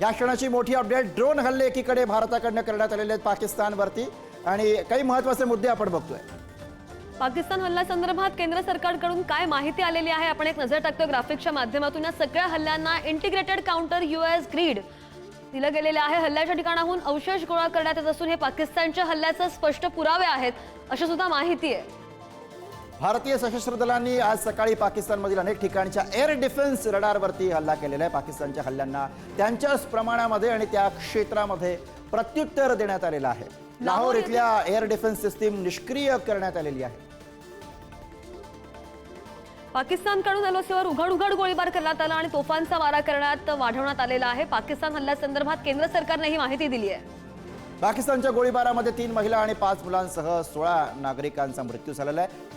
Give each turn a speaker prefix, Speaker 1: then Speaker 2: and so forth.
Speaker 1: या क्षणाची मोठी update, drone हल्ले एकीकडे भारताकडनं करण्यात आलेले आहेत पाकिस्तानवरती आणि काही महत्त्वाचे मुद्दे आपण बघतोय।
Speaker 2: पाकिस्तान हल्ल्यासंदर्भात केंद्र सरकारकडून काय माहिती आलेली आहे आपण एक नजर टाकतो ग्राफिक्सच्या माध्यमातून। या सगळ्या हल्ल्यांना इंटिग्रेटेड काउंटर यूएस ग्रीड दिलं गेलेलं आहे। हल्ल्याच्या ठिकाणाहून अवशेष गोळा करण्यात येत असून हे पाकिस्तानच्या हल्ल्याचे स्पष्ट पुरावे आहेत अशी सुद्धा माहिती आहे।
Speaker 1: भारतीय सशस्त्र दलांनी आज सकाळी पाकिस्तानमधील अनेक ठिकाणच्या एअर डिफेन्स रडारवरती हल्ला केलेला आहे। पाकिस्तानच्या हल्ल्यांना त्यांच्याच प्रमाणामध्ये आणि त्या क्षेत्रामध्ये प्रत्युत्तर देण्यात आलेलं आहे। लाहोर इथल्या एअर डिफेन्स सिस्टीम निष्क्रिय करण्यात आलेली आहे।
Speaker 2: पाकिस्तानकडून एलओसीवर उघड गोळीबार करण्यात आला आणि तोफांचा मारा करण्यात वाढवण्यात आलेला आहे। पाकिस्तान हल्ल्यासंदर्भात केंद्र सरकारने ही माहिती दिली आहे।
Speaker 1: पाकिस्तानच्या गोळीबारामध्ये 3 महिला आणि 5 मुलांसह 16 नागरिकांचा मृत्यू झालेला आहे।